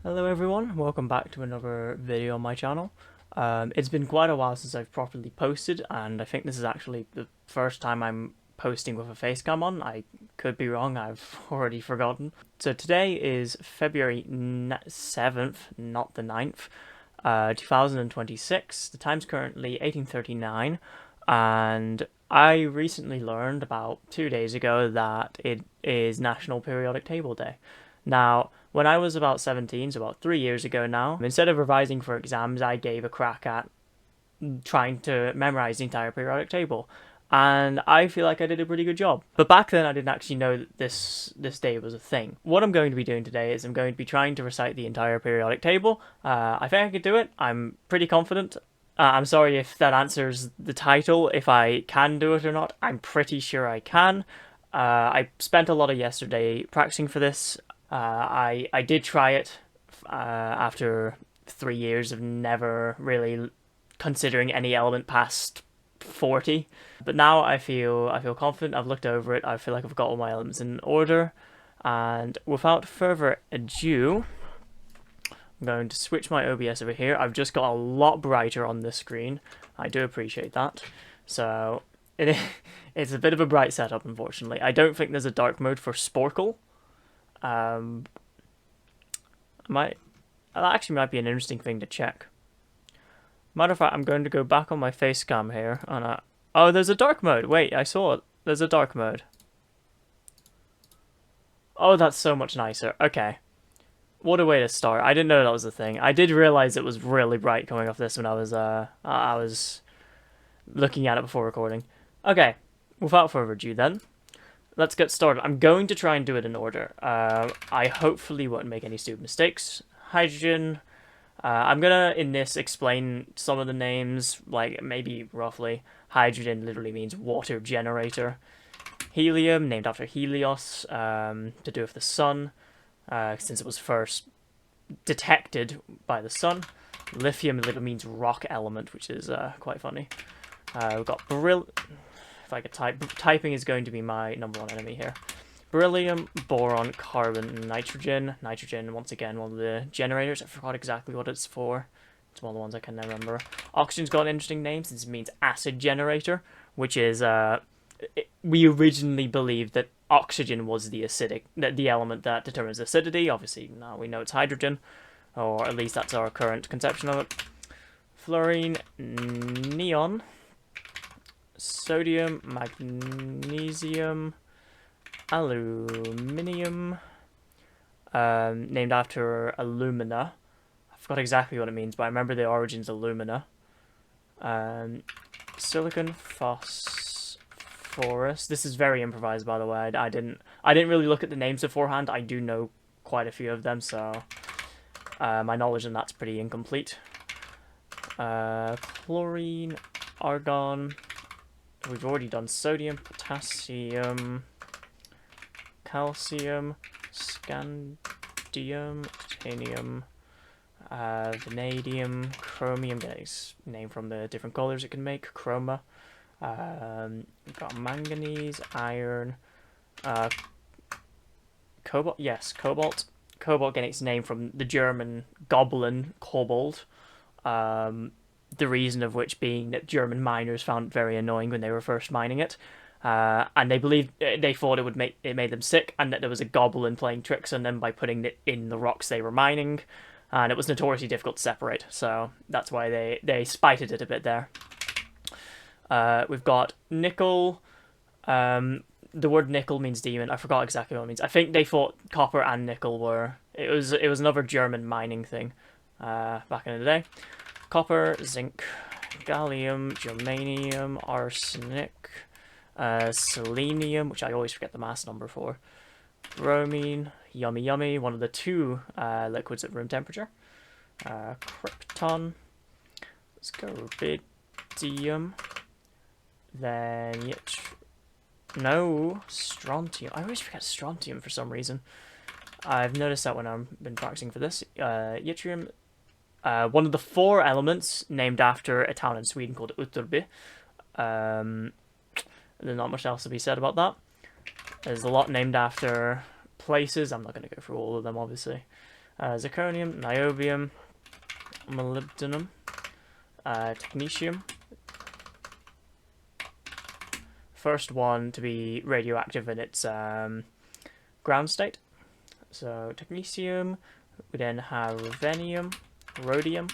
Hello everyone, welcome back to another video on my channel. It's been quite a while since I've properly posted, and I think this is actually the first time I'm posting with a facecam on. I could be wrong, I've already forgotten. So today is February 7th, not the 9th, 2026. The time's currently 18:39, and I recently learned about 2 days ago that it is National Periodic Table Day. Now, when I was about 17, so about 3 years ago now, instead of revising for exams, I gave a crack at trying to memorize the entire periodic table. And I feel like I did a pretty good job. But back then, I didn't actually know that this day was a thing. What I'm going to be doing today is I'm going to be trying to recite the entire periodic table. I think I could do it. I'm pretty confident. I'm sorry if that answers the title, if I can do it or not. I'm pretty sure I can. I spent a lot of yesterday practicing for this. I did try it after 3 years of never really considering any element past 40. But now I feel confident. I've looked over it. I feel like I've got all my elements in order. And without further ado, I'm going to switch my OBS over here. I've just got a lot brighter on this screen. I do appreciate that. So it's a bit of a bright setup, unfortunately. I don't think there's a dark mode for Sporkle. Um, that actually might be an interesting thing to check. Matter of fact, I'm going to go back on my face cam here, and oh, there's a dark mode. Wait, I saw it. There's a dark mode. Oh, that's so much nicer. Okay. What a way to start. I didn't know that was a thing. I did realize it was really bright coming off this when I was looking at it before recording. Okay. Without further ado then, let's get started. I'm going to try and do it in order. I hopefully won't make any stupid mistakes. Hydrogen. I'm gonna, in this, explain some of the names, like, maybe roughly. Hydrogen literally means water generator. Helium, named after Helios, to do with the sun, since it was first detected by the sun. Lithium literally means rock element, which is quite funny. We've got if I could type, typing is going to be my number one enemy here. Beryllium, boron, carbon, nitrogen. Nitrogen, once again, one of the generators. I forgot exactly what it's for. It's one of the ones I can remember. Oxygen's got an interesting name since it means acid generator, which is, we originally believed that oxygen was the element that determines acidity. Obviously, now we know it's hydrogen, or at least that's our current conception of it. Fluorine, neon, sodium, magnesium, aluminium, named after alumina. I forgot exactly what it means, but I remember the origin's alumina. Silicon, phosphorus. This is very improvised, by the way. I didn't really look at the names beforehand. I do know quite a few of them, so my knowledge on that's pretty incomplete. Chlorine, argon. We've already done sodium, potassium, calcium, scandium, titanium, vanadium, chromium, getting its name from the different colors it can make, chroma. We've got manganese, iron, cobalt, yes, cobalt. Cobalt getting its name from the German goblin, kobold. The reason of which being that German miners found it very annoying when they were first mining it. And they thought it made them sick, and that there was a goblin playing tricks on them by putting it in the rocks they were mining, and it was notoriously difficult to separate. So that's why they spited it a bit there. We've got nickel. The word nickel means demon. I forgot exactly what it means. I think they thought copper and nickel were. It was another German mining thing back in the day. Copper, zinc, gallium, germanium, arsenic. Selenium, which I always forget the mass number for. Bromine, yummy yummy, one of the two liquids at room temperature. Krypton. Let's go rubidium. Then strontium. I always forget strontium for some reason. I've noticed that when I've been practicing for this. Yttrium. One of the 4 elements named after a town in Sweden called Utterby. There's not much else to be said about that. There's a lot named after places. I'm not going to go through all of them, obviously. Zirconium, niobium, molybdenum, technetium. First one to be radioactive in its ground state. So technetium. We then have ruthenium, rhodium,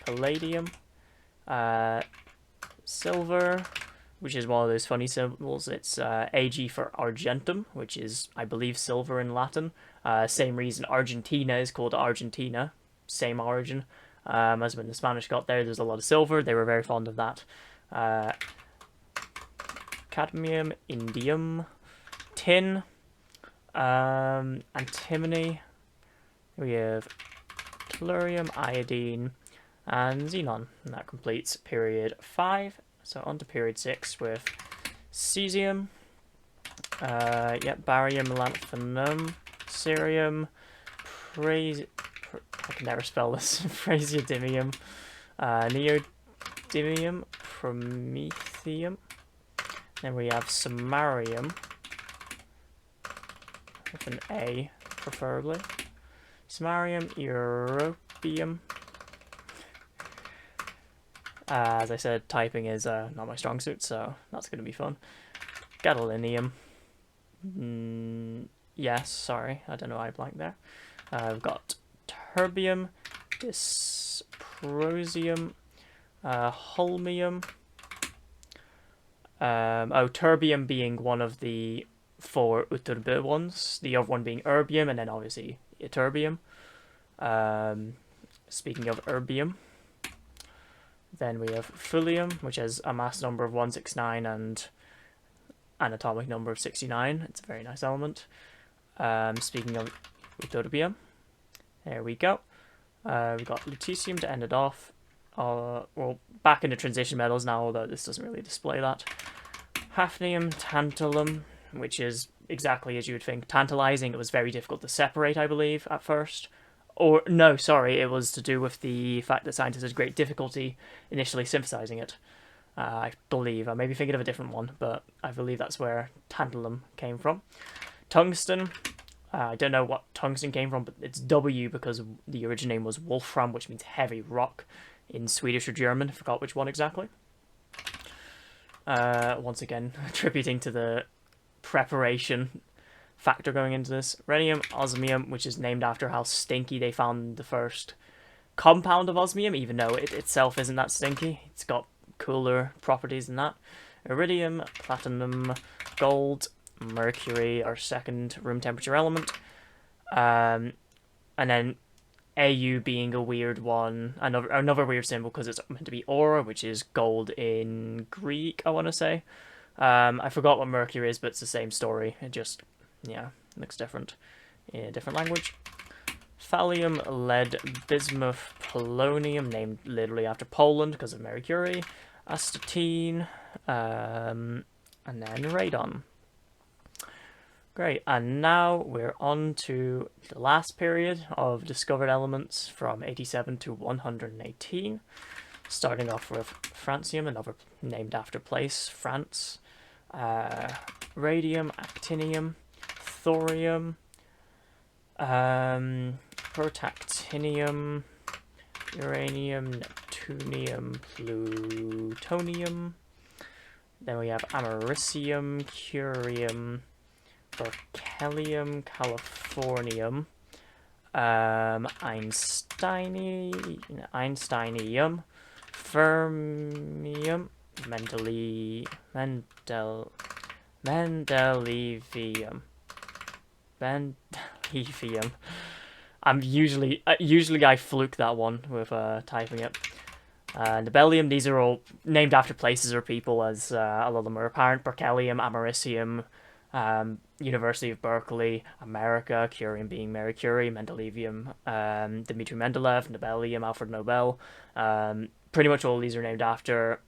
palladium, silver, which is one of those funny symbols. It's Ag for argentum, which is, I believe, silver in Latin. Same reason Argentina is called Argentina. Same origin. As when the Spanish got there, there's a lot of silver. They were very fond of that. Cadmium, indium, tin, antimony. We have tellurium, iodine, and xenon. And that completes period 5. So on to period 6 with cesium, barium, lanthanum, cerium, I can never spell this, praseodymium, neodymium, promethium. Then we have samarium, with an A, preferably. Samarium, europium. As I said, typing is not my strong suit, so that's going to be fun. Gadolinium. Yes, sorry, I don't know why I blanked there. We've got terbium, dysprosium, holmium. Terbium being one of the 4 Uturbe ones, the other one being erbium, and then obviously ytterbium. Speaking of erbium, then we have thulium, which has a mass number of 169 and an atomic number of 69. It's a very nice element. Speaking of ytterbium, there we go. We've got lutetium to end it off. Well, back into transition metals now, although this doesn't really display that. Hafnium, tantalum, which is exactly as you would think, tantalizing. It was very difficult to separate, I believe, at first. Or, no, sorry, it was to do with the fact that scientists had great difficulty initially synthesizing it. I believe. I may be thinking of a different one, but I believe that's where tantalum came from. Tungsten. I don't know what tungsten came from, but it's W because the origin name was Wolfram, which means heavy rock in Swedish or German. I forgot which one exactly. Once again, attributing to the preparation factor going into this. Rhenium, osmium, which is named after how stinky they found the first compound of osmium, even though it itself isn't that stinky. It's got cooler properties than that. Iridium, platinum, gold, mercury, our second room temperature element. And then Au being a weird one, another weird symbol because it's meant to be aura, which is gold in Greek, I want to say. I forgot what mercury is, but it's the same story. It just, looks different in a different language. Thallium, lead, bismuth, polonium, named literally after Poland because of Marie Curie. Astatine, and then radon. Great, and now we're on to the last period of discovered elements from 87 to 118. Starting off with francium, another named after place, France. Radium, actinium, thorium, protactinium, uranium, neptunium, plutonium. Then we have americium, curium, berkelium, californium, einsteinium, fermium, mendelevium. I'm usually I fluke that one with typing it. Nobelium, these are all named after places or people, as a lot of them are apparent. Berkelium, americium, University of Berkeley, America, curium being Marie Curie, mendelevium, Dmitry Mendeleev, nobelium, Alfred Nobel. Pretty much all these are named after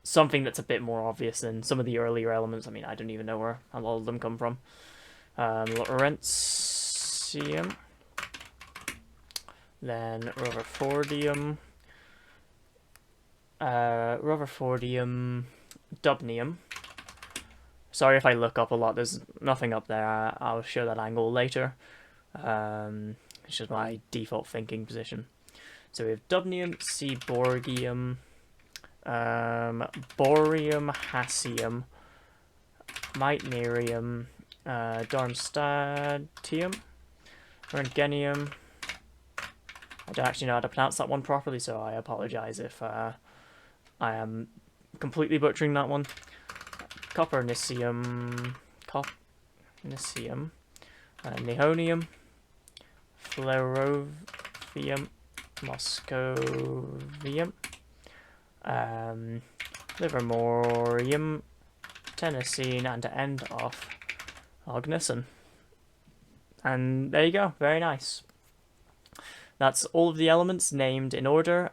something that's a bit more obvious than some of the earlier elements. I mean, I don't even know where a lot of them come from. Lawrencium, then Rutherfordium, dubnium. Sorry if I look up a lot, there's nothing up there, I'll show that angle later. It's just my default thinking position. So we have dubnium, seaborgium, borium, hassium, meitnerium, darmstadtium, röntgenium. I don't actually know how to pronounce that one properly, so I apologize if I am completely butchering that one. Copernicium, nihonium, flerovium, moscovium, livermorium, tennessine, and to end off, ognisan. And there you go, very nice. That's all of the elements named in order.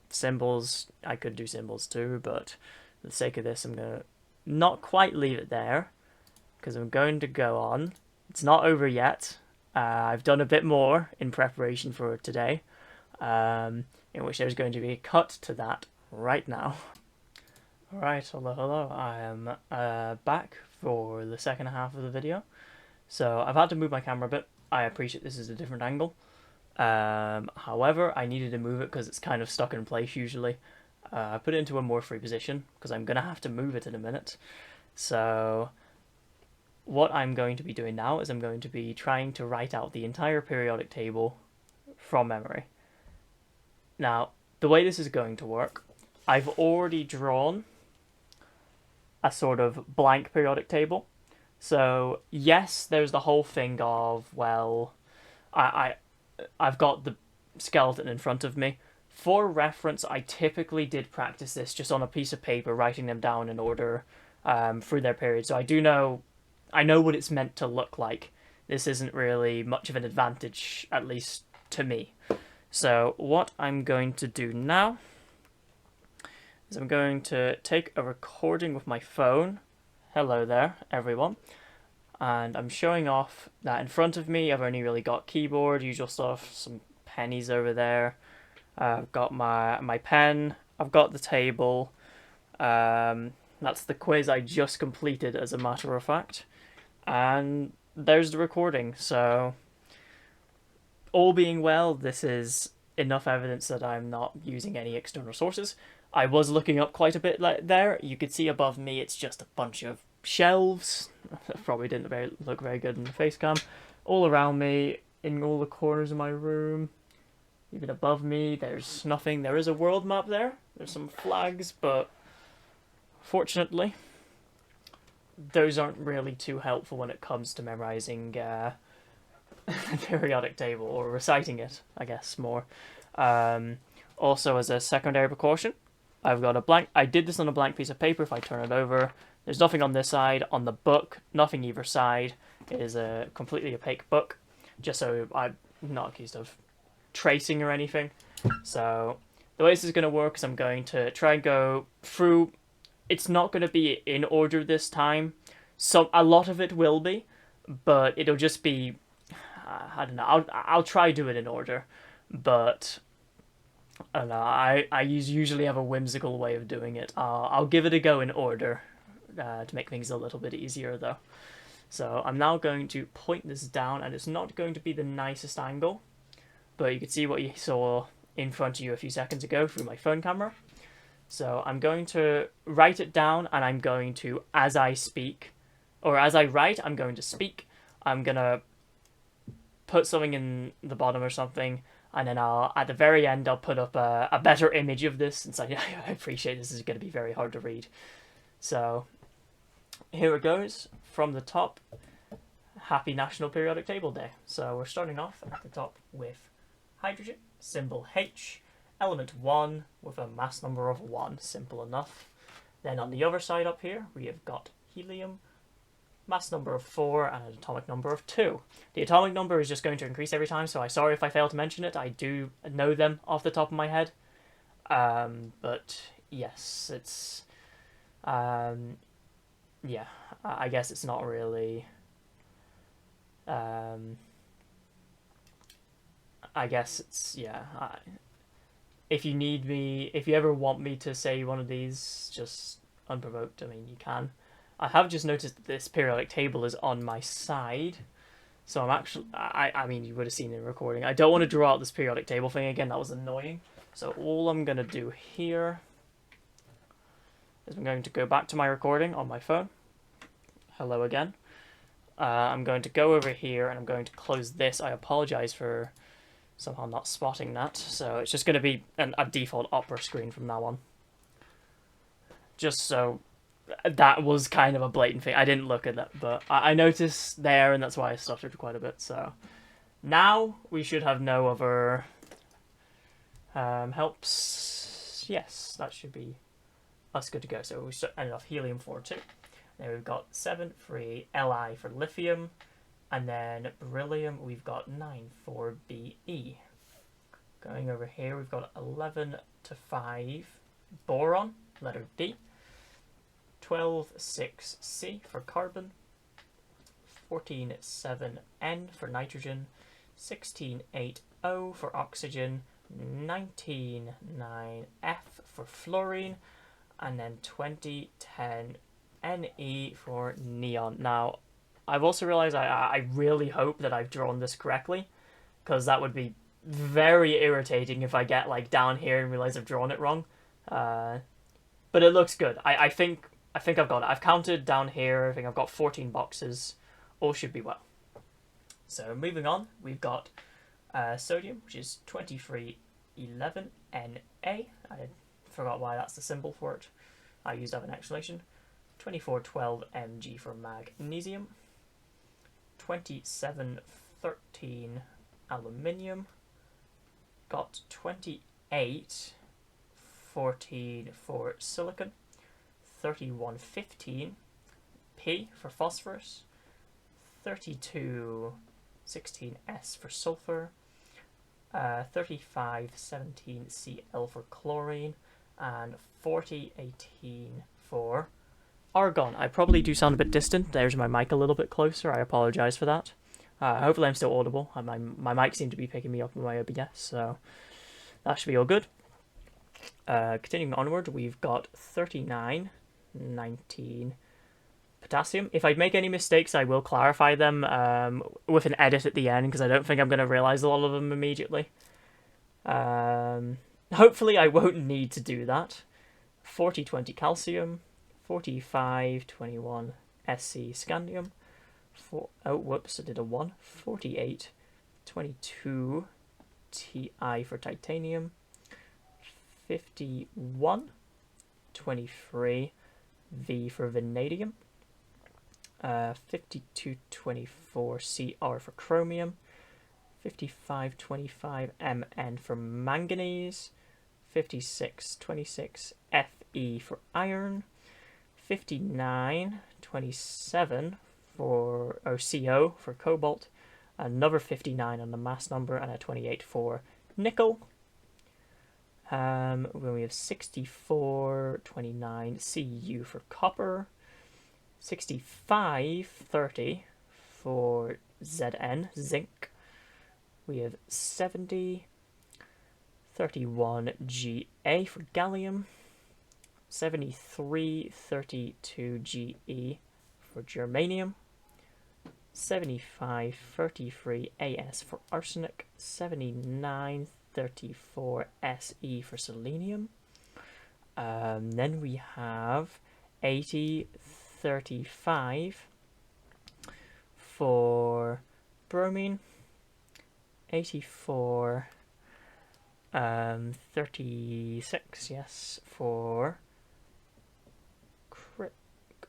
Symbols, I could do symbols too, but for the sake of this, I'm going to not quite leave it there, because I'm going to go on. It's not over yet. I've done a bit more in preparation for today, in which there's going to be a cut to that right now. Alright, hello. I am back for the second half of the video. So I've had to move my camera a bit. I appreciate this is a different angle. However, I needed to move it because it's kind of stuck in place usually. I put it into a more free position because I'm going to have to move it in a minute. So what I'm going to be doing now is I'm going to be trying to write out the entire periodic table from memory. Now, the way this is going to work, I've already drawn a sort of blank periodic table. So yes, there's the whole thing of, well, I've got the skeleton in front of me. For reference, I typically did practice this just on a piece of paper, writing them down in order through their period. So I know what it's meant to look like. This isn't really much of an advantage, at least to me. So what I'm going to do now is I'm going to take a recording with my phone. Hello there, everyone. And I'm showing off that in front of me, I've only really got keyboard, usual stuff, some pennies over there. I've got my pen, I've got the table. That's the quiz I just completed, as a matter of fact. And there's the recording, so all being well, this is enough evidence that I'm not using any external sources. I was looking up quite a bit there. You could see above me it's just a bunch of shelves. Probably didn't look very good in the face cam. All around me, in all the corners of my room, even above me, there's nothing. There is a world map there. There's some flags, but fortunately, those aren't really too helpful when it comes to memorizing the periodic table, or reciting it, I guess, more. Also, as a secondary precaution, I've got a blank. I did this on a blank piece of paper. If I turn it over, there's nothing on this side. On the book, nothing either side. It is a completely opaque book, just so I'm not accused of tracing or anything. So the way this is going to work is I'm going to try and go through. It's not going to be in order this time. So a lot of it will be, but it'll just be, I don't know. I'll try do it in order, but I don't know. I usually have a whimsical way of doing it. I'll give it a go in order to make things a little bit easier, though. So I'm now going to point this down, and it's not going to be the nicest angle, but you can see what you saw in front of you a few seconds ago through my phone camera. So I'm going to write it down, and I'm going to, as I speak, or as I write, I'm going to speak. I'm going to put something in the bottom or something, and then at the very end, I'll put up a better image of this, since I appreciate this is going to be very hard to read. So here it goes from the top. Happy National Periodic Table Day. So we're starting off at the top with hydrogen, symbol H, element 1 with a mass number of 1, simple enough. Then on the other side up here, we have got helium, mass number of 4 and an atomic number of 2. The atomic number is just going to increase every time, so I'm sorry if I fail to mention it. I do know them off the top of my head. But yes, it's... yeah, I guess it's not really... I guess it's, yeah, if you need me, if you ever want me to say one of these, just unprovoked, I mean, you can. I have just noticed that this periodic table is on my side, So I'm actually, I mean, you would have seen in recording. I don't want to draw out this periodic table thing again. That was annoying. So all I'm going to do here is I'm going to go back to my recording on my phone. Hello again. I'm going to go over here and I'm going to close this. I apologize for somehow not spotting that. So it's just going to be a default opera screen from now on. Just so that was kind of a blatant thing. I didn't look at that, but I noticed there, and that's why I stuttered quite a bit. So now we should have no other helps. Yes, that should be us good to go. So we ended off helium-4 2. Then we've got 7 3 Li for lithium, and then beryllium we've got 9 4 Be. Going over here we've got 11 to 5 boron, letter D. 12 6 C for carbon. 14 7 N for nitrogen. 16 8 O for oxygen. 19 9 F for fluorine, and then 20 10 Ne for neon. Now, I've also realized I really hope that I've drawn this correctly, because that would be very irritating if I get like down here and realize I've drawn it wrong. But it looks good. I think I've got it. I've counted down here. I think I've got 14 boxes. All should be well. So moving on, we've got sodium, which is 2311 Na. I forgot why that's the symbol for it. I used to have an explanation. 2412 Mg for magnesium. 2713 aluminium. Got 2814 for silicon. 3115 P for phosphorus. 3216 S for sulfur. 3517 Cl for chlorine, and 4018 for argon. I probably do sound a bit distant. There's my mic a little bit closer. I apologize for that. Hopefully I'm still audible. My mic seemed to be picking me up in my OBS, so that should be all good. Continuing onward, we've got 39, 19 potassium. If I make any mistakes, I will clarify them with an edit at the end, because I don't think I'm going to realize a lot of them immediately. Hopefully I won't need to do that. 4020 calcium. 4521 SC scandium. Oh, whoops, I did a 1. 4822 Ti for titanium. 5123 V for vanadium. 5224 Cr for chromium. 5525 Mn for manganese. 5626 Fe for iron. 5927 for CO for cobalt. Another 59 on the mass number, and a 28 for nickel. When we have 6429 Cu for copper. 6530 for Zn, zinc. We have 7031 Ga for gallium. 7332 Ge for germanium. 7533 As for arsenic. 7934 Se for selenium. Then we have 8035 for bromine. 84 36, yes, for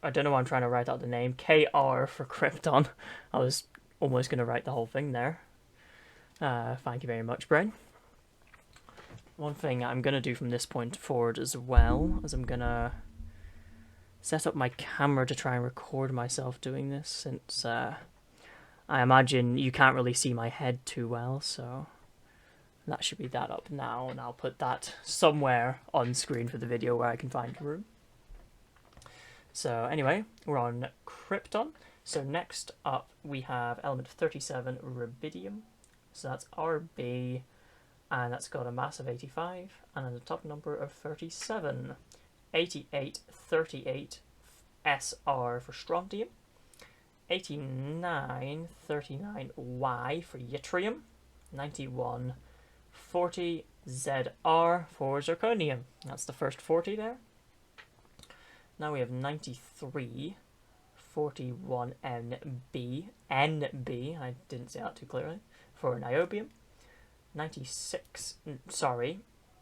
I don't know why I'm trying to write out the name. KR for krypton. I was almost going to write the whole thing there. Thank you very much, brain. One thing I'm going to do from this point forward as well is I'm going to set up my camera to try and record myself doing this, since I imagine you can't really see my head too well, so that should be that up now, and I'll put that somewhere on screen for the video where I can find room. So anyway, we're on krypton. So next up we have element 37, rubidium. So that's Rb, and that's got a mass of 85 and an atomic number of 37. 8838 Sr for strontium. 8939Y for yttrium, 9140ZR for zirconium. That's the first 40 there. Now we have 9341NB, NB, I didn't say that too clearly, for niobium. 96, sorry,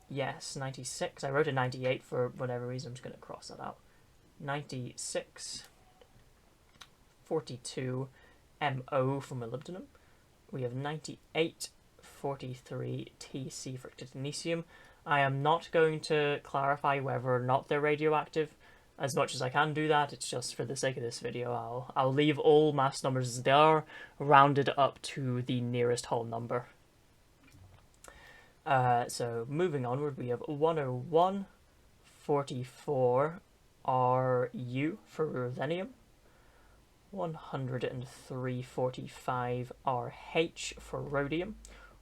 yes, 96. I wrote a 98 for whatever reason. I'm just going to cross that out. 9642 MO for molybdenum. We have 9843 TC for technetium. I am not going to clarify whether or not they're radioactive. As much as I can do that, it's just for the sake of this video. I'll leave all mass numbers as they are, rounded up to the nearest whole number. So moving onward, we have 10144 RU for ruthenium, 10345 RH for rhodium,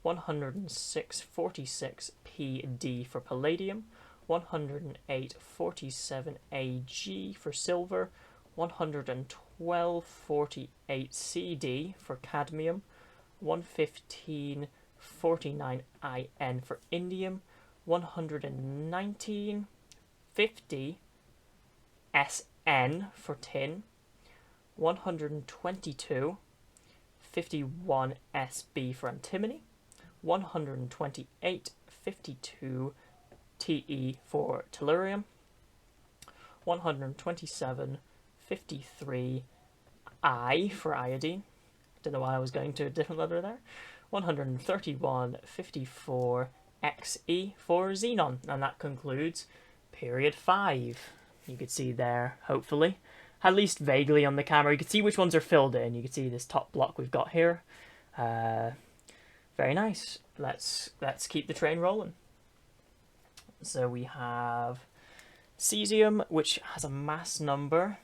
10646 PD for palladium, 10847 AG for silver, 11248 CD for cadmium, 11549 IN for indium, 11950 SN for tin, 122 51 SB for antimony, 128 52 TE for tellurium, 127 53 I for iodine. Don't know why I was going to a different letter there. 131 54 XE for xenon, and that concludes period 5. You could see there, hopefully, at least vaguely on the camera. You can see which ones are filled in. You can see this top block we've got here. Very nice. Let's keep the train rolling. So we have cesium, which has a mass number.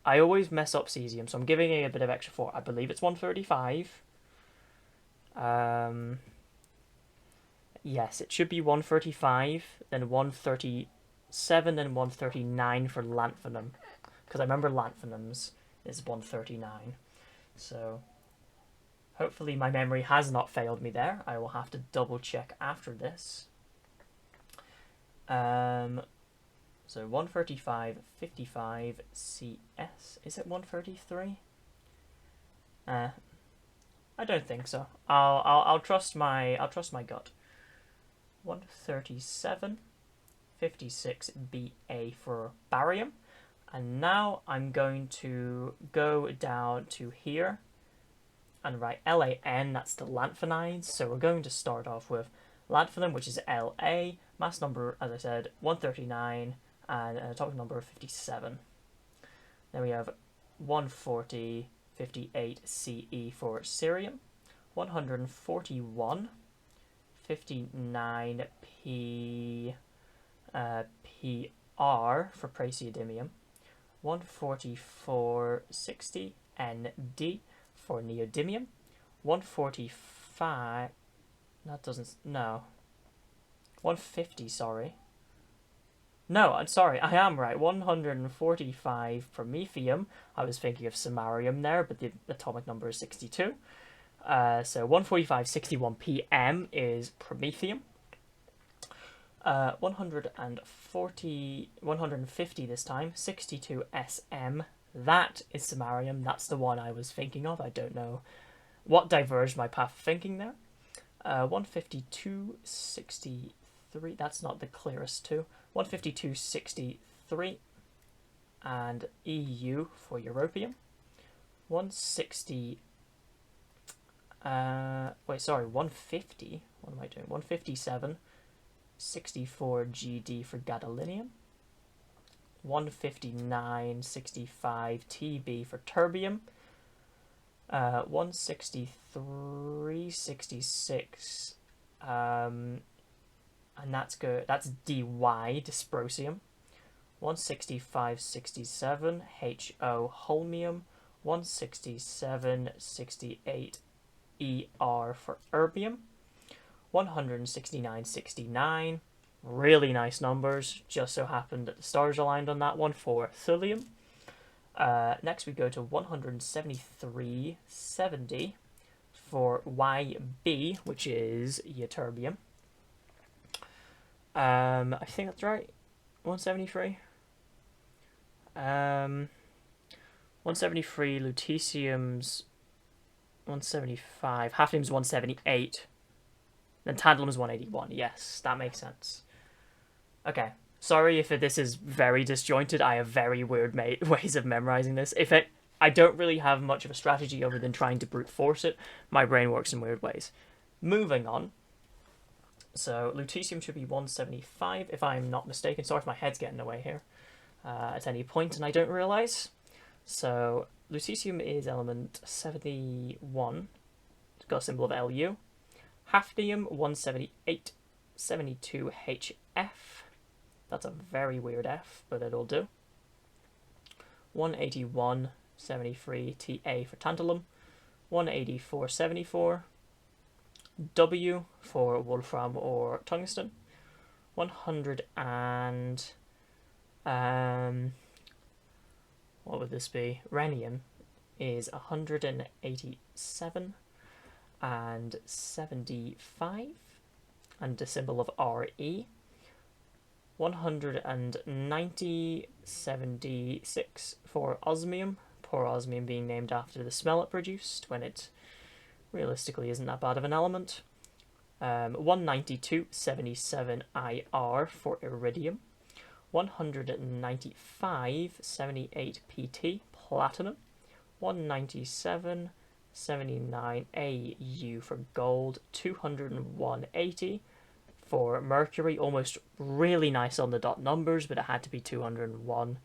I always mess up cesium, so I'm giving it a bit of extra for. I believe it's 135. Yes, it should be 135, then 137, then 139 for lanthanum. Because I remember lanthanum's is 139. So hopefully my memory has not failed me there. I will have to double check after this. So 135, 55 CS. Is it 133? I don't think so. I'll trust my gut. 137, 56 BA for barium. And now I'm going to go down to here and write LAN, that's the lanthanides. So we're going to start off with lanthanum, which is LA, mass number, as I said, 139, and an atomic number of 57. Then we have 140, 58 CE for cerium, 141, 59 PR for praseodymium, 144.60 ND for neodymium, 145, that doesn't, no, 150, sorry. No, I'm sorry, I am right, 145 promethium. I was thinking of samarium there, but the atomic number is 62. So 145.61 PM is promethium. 150 this time, 62 SM. That is samarium. That's the one I was thinking of. I don't know what diverged my path of thinking there. 152.63. That's not the clearest too. 152.63 and EU for europium. 160. Wait, sorry, 150. What am I doing? 157. 64 GD for gadolinium, 159.65 TB for terbium, 163.66, and that's good. That's DY dysprosium, 165.67 HO holmium, 167.68 ER for erbium. 169.69, really nice numbers, just so happened that the stars aligned on that one for thulium. Next we go to 173.70 for YB, which is ytterbium. I think that's right. 173. 173, lutetium's 175, hafnium's 178, then tantalum's 181. Yes, that makes sense. Okay, sorry if this is very disjointed. I have very weird ways of memorizing this. I don't really have much of a strategy other than trying to brute force it. My brain works in weird ways. Moving on. So lutetium should be 175 if I'm not mistaken. Sorry if my head's getting away here at any point and I don't realise. So lutetium is element 71. It's got a symbol of Lu. Hafnium 178, 72HF. That's a very weird F, but it'll do. 181, 73 Ta for tantalum. 184.74. W for wolfram or tungsten. 100 and what would this be? Rhenium is 187 and 75, and a symbol of Re. 190.76 for osmium. Poor osmium being named after the smell it produced when it realistically isn't that bad of an element. 192.77 Ir for iridium. 195.78 Pt, platinum. 197.79 Au for gold. 201.80 for mercury. Almost really nice on the dot numbers, but it had to be 201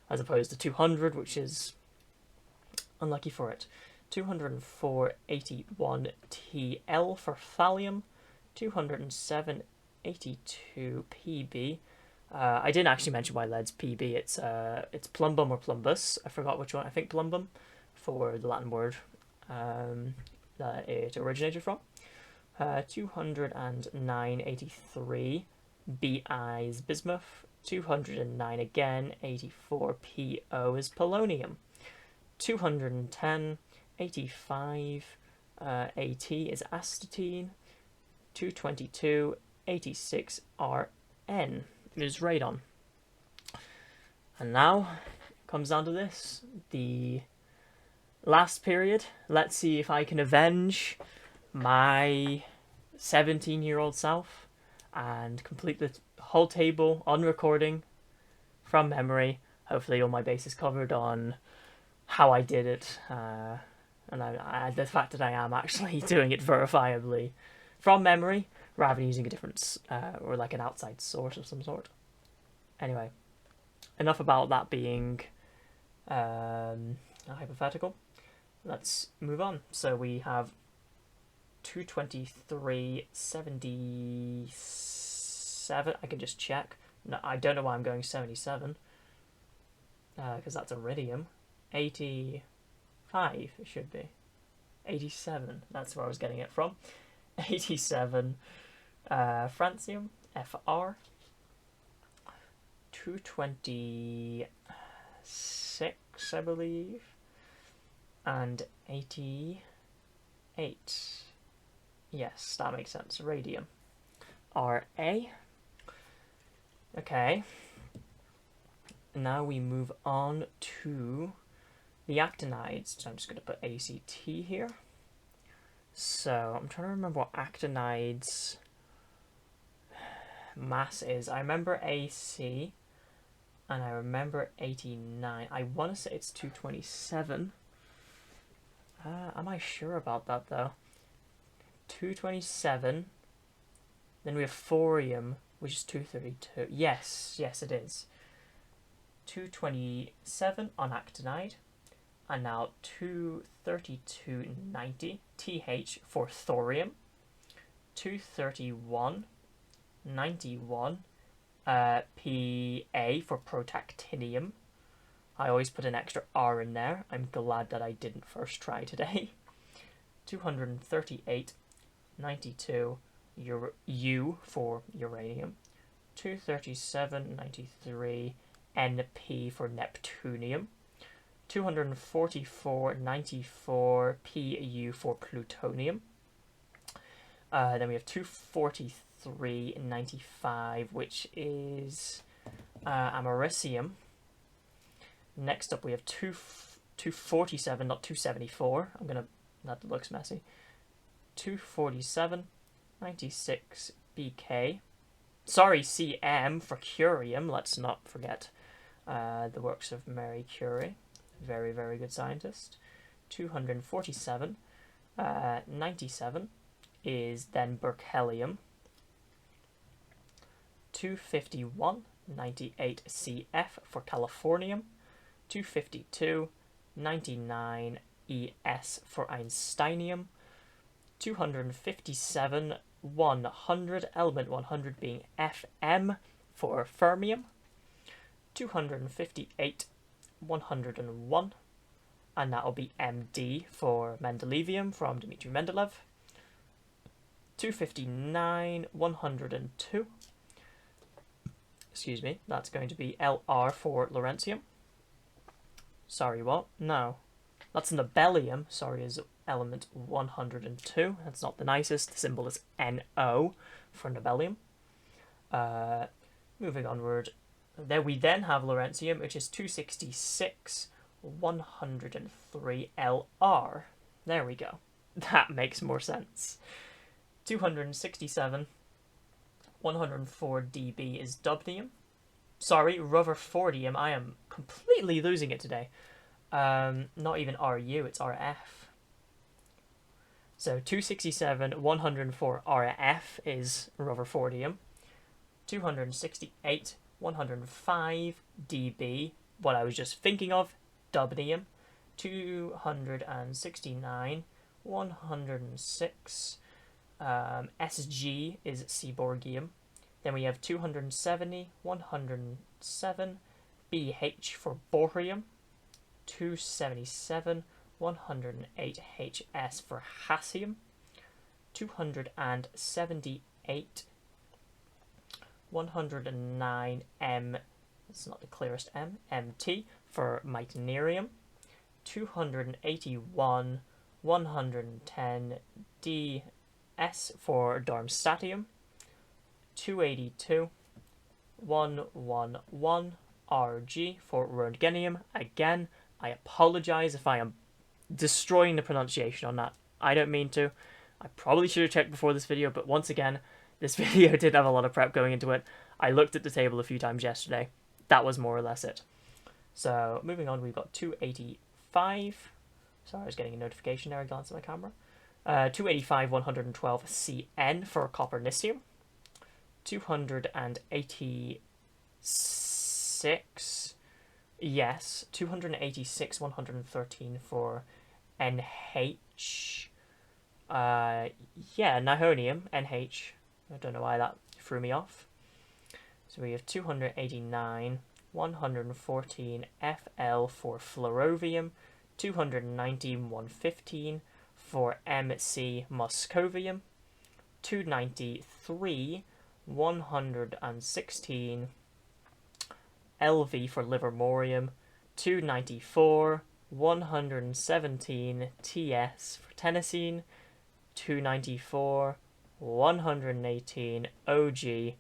as opposed to 200, which is unlucky for it. 204.81 Tl for thallium. 207.82 Pb. I didn't actually mention why lead's Pb. It's plumbum or plumbus. I forgot which one. I think plumbum for the Latin word that it originated from. 209.83 Bi is bismuth. 209 again. 84 Po is polonium. 210.85 At is astatine. 222.86 Rn is radon. And now it comes down to this, the last period. Let's see if I can avenge my 17-year-old self and complete the whole table on recording from memory. Hopefully all my bases covered on how I did it, and the fact that I am actually doing it verifiably from memory rather than using a different or like an outside source of some sort. Anyway, enough about that being a hypothetical. Let's move on. So we have 223.77. I can just check. No, I don't know why I'm going 77 because that's iridium. 85 it should be. 87. That's where I was getting it from. 87 francium, Fr. 226, I believe, and 88. Yes, that makes sense. Radium. Ra. Okay. Now we move on to the actinides. So I'm just going to put ACT here. So I'm trying to remember what actinides mass is. I remember AC, and I remember 89. I want to say it's 227. Am I sure about that though? 227. Then we have thorium, which is 232. Yes, it is. 227 on actinide, and now 232.90 Th for thorium. 231.91 Pa for protactinium. I always put an extra R in there. I'm glad that I didn't first try today. 238.92 U for uranium. 237.93 Np for neptunium. 244.94 Pu for plutonium. Then we have 243.95, which is americium. Next up we have 247, not 274. That looks messy. 247.96 BK. Sorry, CM for curium. Let's not forget the works of Marie Curie. Very, very good scientist. 247.97 is then berkelium. 251.98 CF for californium. 252.99 ES for einsteinium. 257.100, element 100 being FM for fermium. 258.101, and that'll be MD for mendelevium from Dmitry Mendeleev. 259.102, excuse me, that's going to be LR for lawrencium. Sorry, what? No. That's nobelium, sorry, is element 102. That's not the nicest. The symbol is NO for nobelium. Moving onward, there we then have lawrencium, which is 266.103 LR. There we go. That makes more sense. 267.104 dB is dubnium. Sorry, rutherfordium. I am completely losing it today. Not even RU, it's RF. So 267.104 RF is rutherfordium. 268.105 dB, what I was just thinking of, dubnium. 269.106 SG is seaborgium. Then we have 270.107 BH for bohrium. 277.108 HS for hassium. 278.109 M, it's not the clearest M, MT for meitnerium. 281.110 DS for darmstadtium. 282.111 RG for röntgenium. Again, I apologize if I am destroying the pronunciation on that. I don't mean to. I probably should have checked before this video, but once again, this video did have a lot of prep going into it. I looked at the table a few times yesterday. That was more or less it. So, moving on, we've got 285. Sorry, I was getting a notification there. I glanced at my camera. 285.112 CN for copernicium. 286. Yes, 286.113 for NH. Yeah, nihonium, NH. I don't know why that threw me off. So we have 289.114 FL for fluorovium. 290.115 for MC moscovium. 293.116 LV for livermorium. 294.117 TS for tennessine. 294.118 OG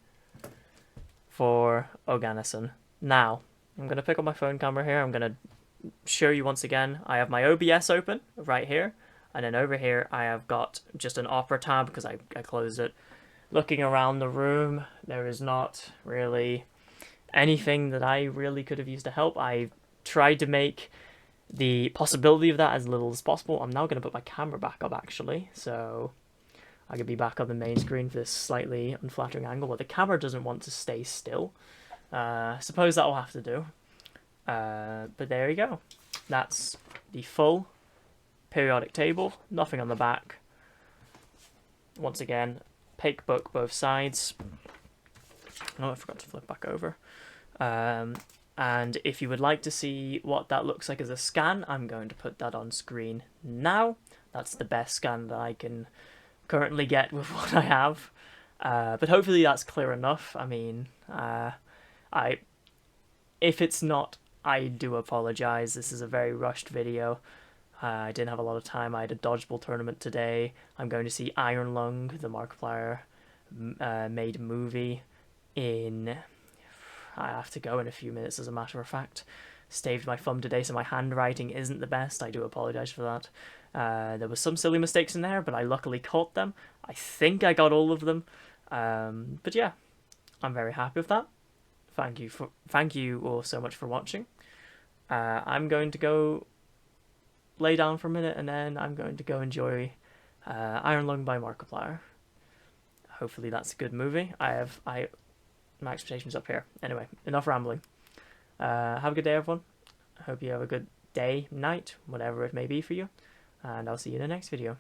for oganesson. Now, I'm going to pick up my phone camera here. I'm going to show you once again. I have my OBS open right here. And then over here, I have got just an Opera tab because I closed it. Looking around the room, there is not really anything that I really could have used to help. I tried to make the possibility of that as little as possible. I'm now going to put my camera back up, actually, so I could be back on the main screen for this slightly unflattering angle, but the camera doesn't want to stay still. Suppose that will have to do. But there you go. That's the full periodic table. Nothing on the back. Once again, opaque book both sides. Oh, I forgot to flip back over. And if you would like to see what that looks like as a scan, I'm going to put that on screen now. That's the best scan that I can currently get with what I have. But hopefully that's clear enough. I mean, if it's not, I do apologize. This is a very rushed video. I didn't have a lot of time. I had a dodgeball tournament today. I'm going to see Iron Lung, the Markiplier made movie in... I have to go in a few minutes, as a matter of fact. Staved my thumb today, so my handwriting isn't the best. I do apologise for that. There were some silly mistakes in there, but I luckily caught them. I think I got all of them. But yeah, I'm very happy with that. Thank you all so much for watching. I'm going to go lay down for a minute, and then I'm going to go enjoy Iron Lung by Markiplier. Hopefully that's a good movie. My expectations up here. Anyway, enough rambling. Have a good day, everyone. I hope you have a good day, night, whatever it may be for you. And I'll see you in the next video.